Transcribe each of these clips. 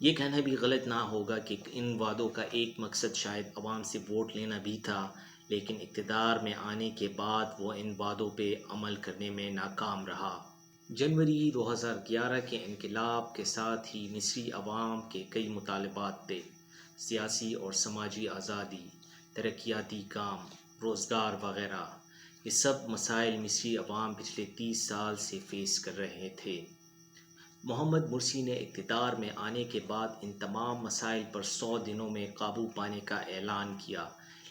یہ کہنا بھی غلط نہ ہوگا کہ ان وعدوں کا ایک مقصد شاید عوام سے ووٹ لینا بھی تھا، لیکن اقتدار میں آنے کے بعد وہ ان وعدوں پہ عمل کرنے میں ناکام رہا۔ جنوری 2011 کے انقلاب کے ساتھ ہی مصری عوام کے کئی مطالبات تھے: سیاسی اور سماجی آزادی، ترقیاتی کام، روزگار وغیرہ۔ یہ سب مسائل مصری عوام پچھلے 30 سال سے فیس کر رہے تھے۔ محمد مرسی نے اقتدار میں آنے کے بعد ان تمام مسائل پر 100 دنوں میں قابو پانے کا اعلان کیا،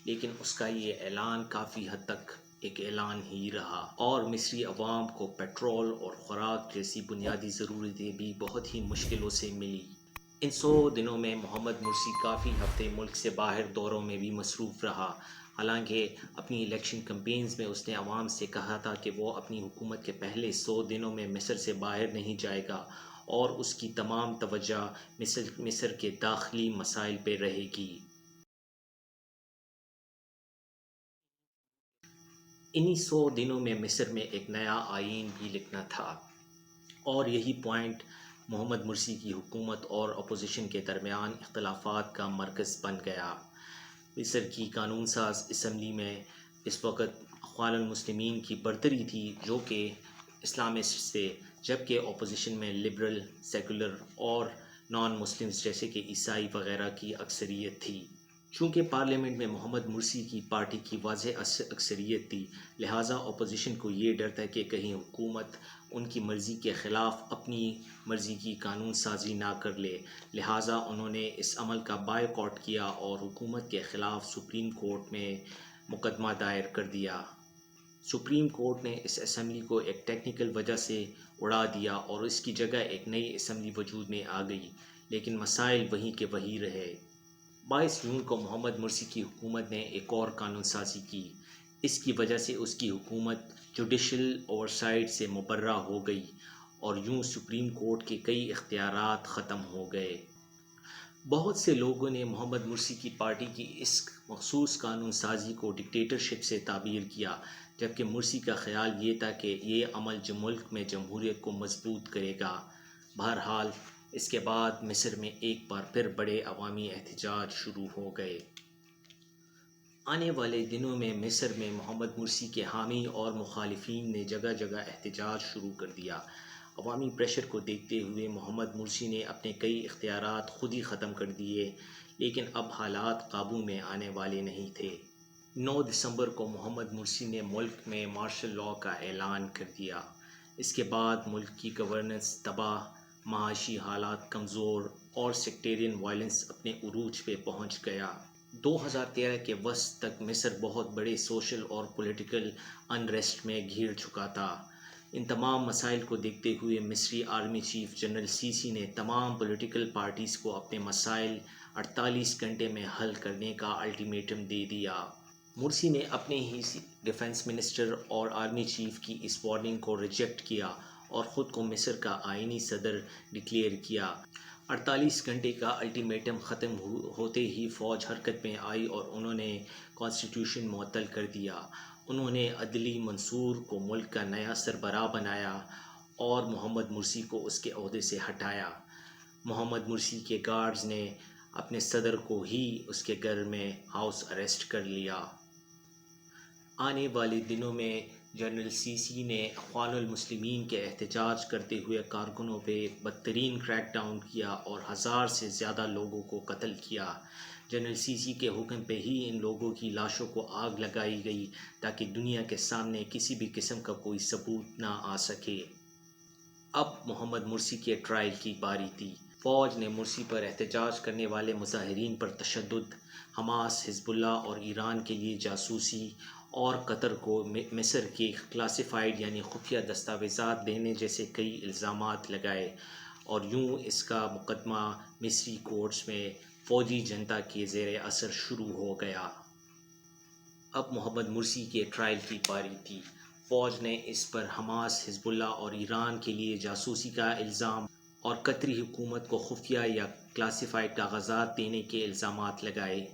لیکن اس کا یہ اعلان کافی حد تک ایک اعلان ہی رہا، اور مصری عوام کو پیٹرول اور خوراک جیسی بنیادی ضرورتیں بھی بہت ہی مشکلوں سے ملی۔ ان 100 دنوں میں محمد مرسی کافی ہفتے ملک سے باہر دوروں میں بھی مصروف رہا۔ حالانکہ اپنی الیکشن کمپینز میں اس نے عوام سے کہا تھا کہ وہ اپنی حکومت کے پہلے 100 دنوں میں مصر سے باہر نہیں جائے گا، اور اس کی تمام توجہ مصر کے داخلی مسائل پہ رہے گی۔ انہی 100 دنوں میں مصر میں ایک نیا آئین بھی لکھنا تھا، اور یہی پوائنٹ محمد مرسی کی حکومت اور اپوزیشن کے درمیان اختلافات کا مرکز بن گیا۔ مصر کی قانون ساز اسمبلی میں اس وقت اخوان المسلمین کی برتری تھی، جو کہ اسلامسٹ تھے، جبکہ اپوزیشن میں لبرل، سیکولر اور نان مسلمز جیسے کہ عیسائی وغیرہ کی اکثریت تھی۔ چونکہ پارلیمنٹ میں محمد مرسی کی پارٹی کی واضح اکثریت تھی، لہٰذا اپوزیشن کو یہ ڈر تھا کہ کہیں حکومت ان کی مرضی کے خلاف اپنی مرضی کی قانون سازی نہ کر لے، لہٰذا انہوں نے اس عمل کا بائیکاٹ کیا اور حکومت کے خلاف سپریم کورٹ میں مقدمہ دائر کر دیا۔ سپریم کورٹ نے اس اسمبلی کو ایک ٹیکنیکل وجہ سے اڑا دیا اور اس کی جگہ ایک نئی اسمبلی وجود میں آ گئی، لیکن مسائل وہیں کے وہیں رہے۔ 22 جون کو محمد مرسی کی حکومت نے ایک اور قانون سازی کی۔ اس کی وجہ سے اس کی حکومت جوڈیشل اوورسائٹ سے مبرہ ہو گئی، اور یوں سپریم کورٹ کے کئی اختیارات ختم ہو گئے۔ بہت سے لوگوں نے محمد مرسی کی پارٹی کی اس مخصوص قانون سازی کو ڈکٹیٹرشپ سے تعبیر کیا، جبکہ مرسی کا خیال یہ تھا کہ یہ عمل ملک میں جمہوریت کو مضبوط کرے گا۔ بہرحال اس کے بعد مصر میں ایک بار پھر بڑے عوامی احتجاج شروع ہو گئے۔ آنے والے دنوں میں مصر میں محمد مرسی کے حامی اور مخالفین نے جگہ جگہ احتجاج شروع کر دیا۔ عوامی پریشر کو دیکھتے ہوئے محمد مرسی نے اپنے کئی اختیارات خود ہی ختم کر دیے، لیکن اب حالات قابو میں آنے والے نہیں تھے۔ 9 دسمبر کو محمد مرسی نے ملک میں مارشل لاء کا اعلان کر دیا۔ اس کے بعد ملک کی گورننس تباہ، معاشی حالات کمزور اور سیکٹیرین وائلنس اپنے عروج پہ پہنچ گیا۔ 2013 کے وسط تک مصر بہت بڑے سوشل اور پولیٹیکل انریسٹ میں گھر چکا تھا۔ ان تمام مسائل کو دیکھتے ہوئے مصری آرمی چیف جنرل سیسی نے تمام پولیٹیکل پارٹیز کو اپنے مسائل 48 گھنٹے میں حل کرنے کا الٹیمیٹم دے دیا۔ مرسی نے اپنے ہی ڈیفنس منسٹر اور آرمی چیف کی اس وارننگ کو ریجیکٹ کیا اور خود کو مصر کا آئینی صدر ڈکلیئر کیا۔ 48 گھنٹے کا الٹیمیٹم ختم ہوتے ہی فوج حرکت میں آئی اور انہوں نے کانسٹیٹیوشن معطل کر دیا۔ انہوں نے عدلی منصور کو ملک کا نیا سربراہ بنایا اور محمد مرسی کو اس کے عہدے سے ہٹایا۔ محمد مرسی کے گارڈز نے اپنے صدر کو ہی اس کے گھر میں ہاؤس اریسٹ کر لیا۔ آنے والے دنوں میں جنرل سیسی نے اخوان المسلمین کے احتجاج کرتے ہوئے کارکنوں پہ بدترین کریک ڈاؤن کیا اور 1000 سے زیادہ لوگوں کو قتل کیا۔ جنرل سیسی کے حکم پہ ہی ان لوگوں کی لاشوں کو آگ لگائی گئی تاکہ دنیا کے سامنے کسی بھی قسم کا کوئی ثبوت نہ آ سکے۔ اب محمد مرسی کے ٹرائل کی باری تھی۔ فوج نے مرسی پر احتجاج کرنے والے مظاہرین پر تشدد، حماس، حزب اللہ اور ایران کے لیے جاسوسی اور قطر کو مصر کے کلاسیفائیڈ یعنی خفیہ دستاویزات دینے جیسے کئی الزامات لگائے، اور یوں اس کا مقدمہ مصری کورٹس میں فوجی جنتا کے زیر اثر شروع ہو گیا۔ اب محمد مرسی کے ٹرائل کی باری تھی۔ فوج نے اس پر حماس، حزب اللہ اور ایران کے لیے جاسوسی کا الزام اور قطری حکومت کو خفیہ یا کلاسیفائیڈ کاغذات دینے کے الزامات لگائے،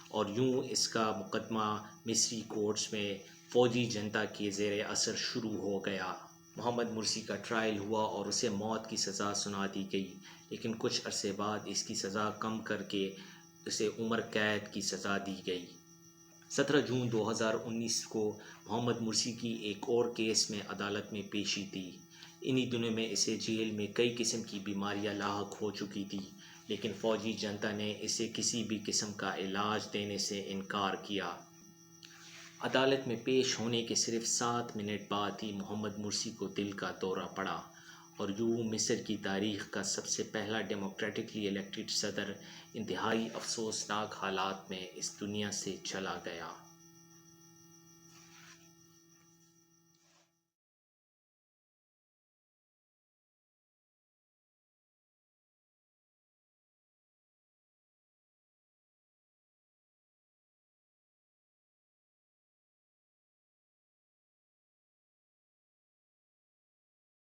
اور یوں اس کا مقدمہ مصری کورٹس میں فوجی جنتا کے زیر اثر شروع ہو گیا۔ محمد مرسی کا ٹرائل ہوا اور اسے موت کی سزا سنا دی گئی، لیکن کچھ عرصے بعد اس کی سزا کم کر کے اسے عمر قید کی سزا دی گئی۔ 17 جون 2019 کو محمد مرسی کی ایک اور کیس میں عدالت میں پیشی تھی۔ انہی دنوں میں اسے جیل میں کئی قسم کی بیماریاں لاحق ہو چکی تھی، لیکن فوجی جنتا نے اسے کسی بھی قسم کا علاج دینے سے انکار کیا۔ عدالت میں پیش ہونے کے صرف 7 منٹ بعد ہی محمد مرسی کو دل کا دورہ پڑا، اور یوں مصر کی تاریخ کا سب سے پہلا ڈیموکریٹکلی الیکٹڈ صدر انتہائی افسوسناک حالات میں اس دنیا سے چلا گیا۔